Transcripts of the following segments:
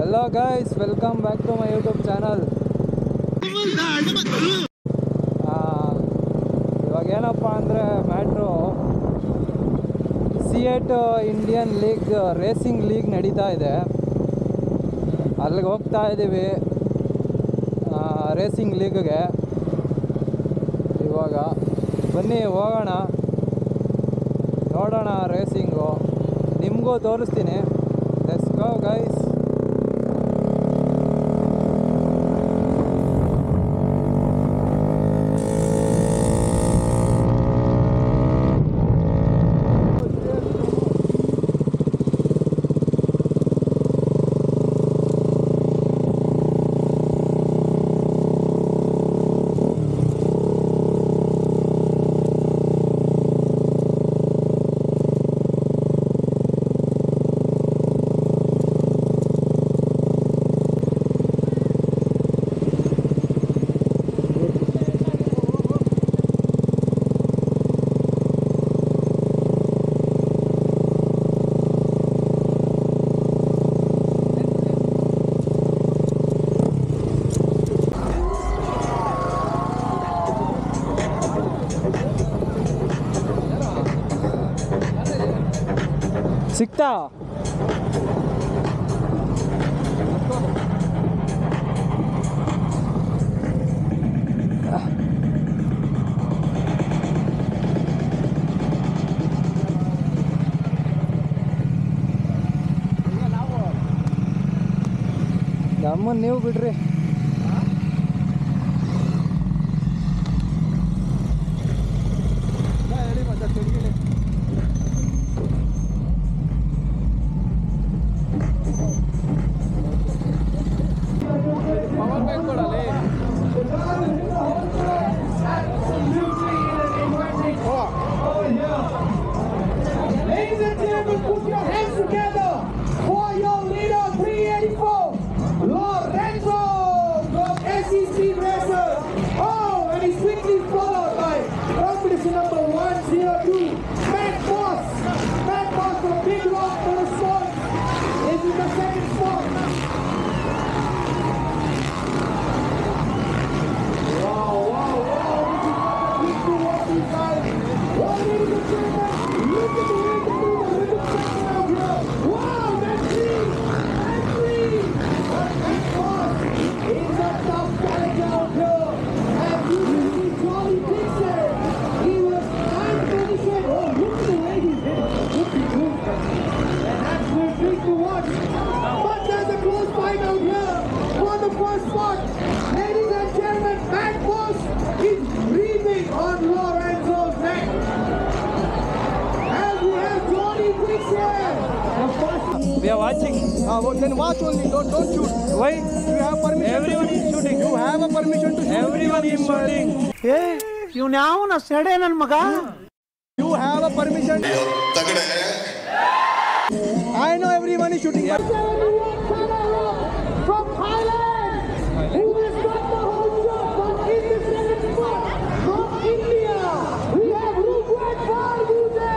Hello guys, welcome back to my YouTube channel. ಇವಾಗ ಏನಪ್ಪ ಅಂದರೆ ಮ್ಯಾಟ್ರು C8 Indian league racing league ನಡೀತಾ ಇದೆ. ಅಲ್ಲಿಗೆ ಹೋಗ್ತಾ ಇದ್ದೀವಿ ರೇಸಿಂಗ್ ಲೀಗ್ಗೆ. ಇವಾಗ ಬನ್ನಿ ಹೋಗೋಣ, ನೋಡೋಣ ರೇಸಿಂಗು, ನಿಮಗೂ ತೋರಿಸ್ತೀನಿ. Let's go guys. ಸಿಗ್ತಾ ನಮ್ಮನ್ನು ನೀವು ಬಿಡ್ರಿ. Ladies and gentlemen, put your hands together for your leader 384, Lorenzo from SEC Racers. Oh, and he's quickly followed by competition number 102, Matt Moss. Matt Moss from Big Rock Motorsports is in the second spot. Wow, wow, wow. This is quick to watch these guys. Well, ladies and gentlemen, look at the way they do the ribbon cutting out here. Wow, that's clean. That's clean. But Matt Moss is a tough character out here. And you can see Johnny Dixon. He was 9th position. Oh, look at the way he hit it. Look at him. And that's very big to watch. But there's a close fight out here for the first spot. Ladies and gentlemen, Matt Moss is breathing on Lorenzo's neck. And we have Johnny Dixon. We are watching. Then watch only, don't shoot. Why? You have permission. Everyone is shooting. You have a permission to shoot. Everyone is shooting. ಇವ್ನ ಯಾವನ ಸೆಡೆ ನನ್ ಮಗ. You have a permission. I know everyone is shooting. From Thailand, who has got the whole shot from in the second spot. From India, we have Rupert Barbuje.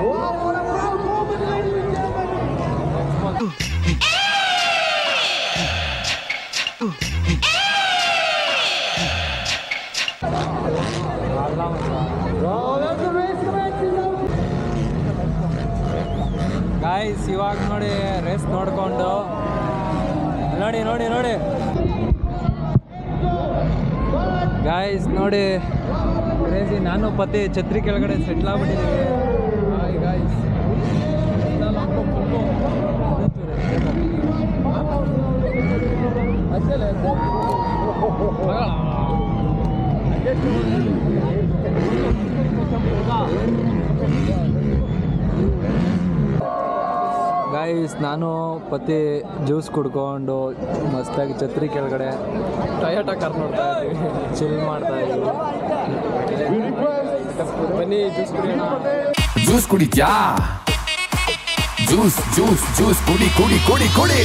Wow, what a proud moment, ladies and gentlemen. Guys, ಇವಾಗ ನೋಡಿ race ನೋಡಿಕೊಂಡು ನೋಡಿ ನೋಡಿ ನೋಡಿ guys ನೋಡಿ crazy. ನಾನು ಪತಿ ಛತ್ರಿ ಕೆಳಗಡೆ ಸೆಟ್ಲ್ ಆಗ್ಬಿಟ್ಟಿದ್ದೀವಿ. Hi guys. ಗೈಸ್, ನಾನು ಪತಿ ಜ್ಯೂಸ್ ಕುಡ್ಕೊಂಡು ಮಸ್ತಾಗಿ ಛತ್ರಿ ಕೆಳಗಡೆ ಟೊಯೋಟಾ ಕಾರ್ ನೋಡ್ತಾ ಇದ್ದೀವಿ, ಚಿಲ್ ಮಾಡ್ತಾ ಇದ್ದೀವಿ. ಬನ್ನಿ ಜ್ಯೂಸ್ ಕುಡಿಯೋಣ. ಜ್ಯೂಸ್ ಕುಡಿತ್ಯಾ? ಜ್ಯೂಸ್ ಜ್ಯೂಸ್ ಜ್ಯೂಸ್ ಕುಡಿ ಕುಡಿ ಕುಡಿ ಕುಡಿ.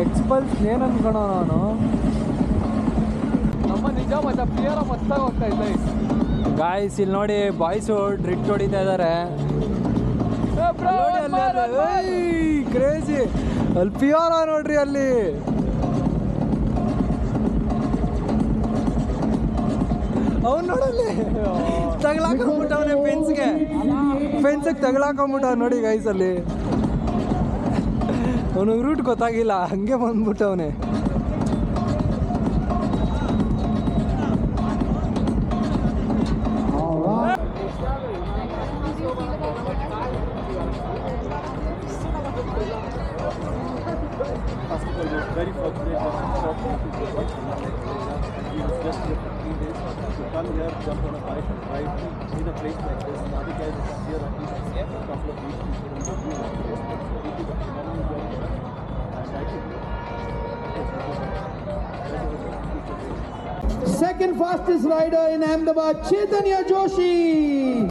ಎಕ್ಸ್ಪಲ್ಸ್ ಏನು ಅನ್ಕೋಣ ನಾನು ನಮ್ಮ ನಿಜ ಮತ್ತೆ ಪ್ರಿಯರ ಮತ್ತಾಗಿ ಹೋಗ್ತಾ ಇದ್ದೆ ಗಾಯ್ಸ್ ಇಲ್ಲಿ ನೋಡಿ ಬಾಯ್ಸು ಡ್ರಿಟ್ ಹೊಡಿತಾ ಇದ್ದಾರೆ ಕ್ರೇಜಿ ಅಲ್ಲಿ ಪಿಯೋರ ನೋಡ್ರಿ ಅಲ್ಲಿ ಅವ್ನು ನೋಡಲ್ಲಿ ತಗಲಾಕೊಂಬಿಟ್ಟವನೆ ಫೆನ್ಸಿಗೆ ತಗಲಾಕೊಂಬಿಟ್ಟ ನೋಡಿ ಗೈಸ್ ಅಲ್ಲಿ ಅವನಿಗೆ ರೂಟ್ ಗೊತ್ತಾಗಿಲ್ಲ ಹಂಗೆ ಬಂದ್ಬಿಟ್ಟವನೆ Very fortunate that he was just here for 3 days to come here, jump on a bike and drive in a place like this. The other guys are here at least a couple of weeks before the review of the place. He did a phenomenal job here, and I think Second fastest rider in Ahmedabad, Chaitanya Joshi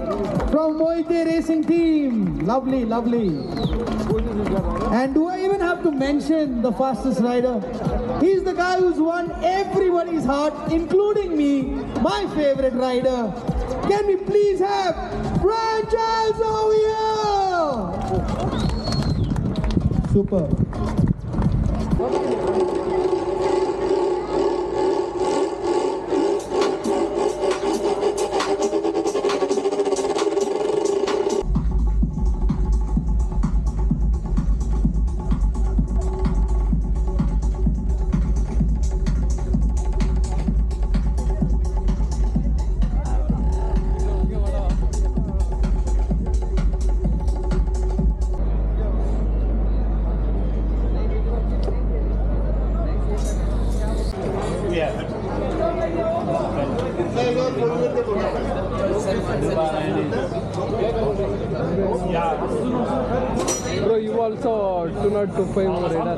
from Moite Racing Team. Lovely, lovely. And do I even have to mention the fastest rider? He's the guy who's won everybody's heart, including me, my favorite rider. Can we please have Brian Giles over here? Super. Bro, you also 2.25 radar.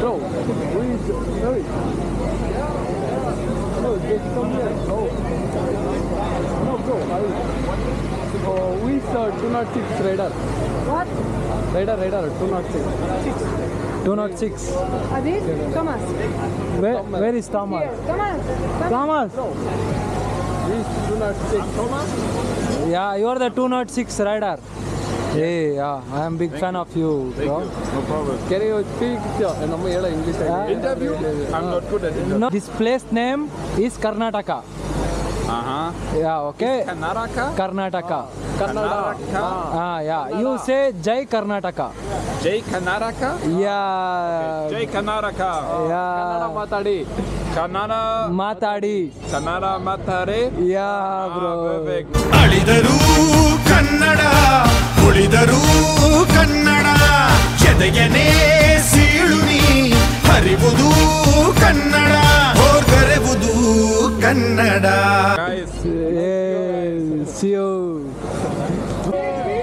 Bro, who is Ravi? No, just come here. No, bro. Who is 206 radar? What? Radar 206. 206. Adit, Thomas. Where is Thomas? Here, Thomas. Thomas. he is 206. Thomas? Yeah, you are the 206 rider. Hey, yeah, I am big fan of you, bro. No problem. Can you speak English? Interview? I'm not good at it. No, this place name is Karnataka. Yeah, okay. Karnataka? Karnataka. Karnataka? Yeah. You say Jai Karnataka. Jai Karnataka? Yeah. Jai Karnataka. Yeah. Matadi. Kannada Matadi. Kannada Matare. Yeah, bro. Perfect. ಅಳಿದರೂ Kannada ಉಳಿದರೂ Kannada ಎದೆಯನೇ ಸೀಳುನಿ ಹರಿವುದು Kannada ಹೋರ್ಗರೆವುದು Kannada Guys, Hey, see you. Hey,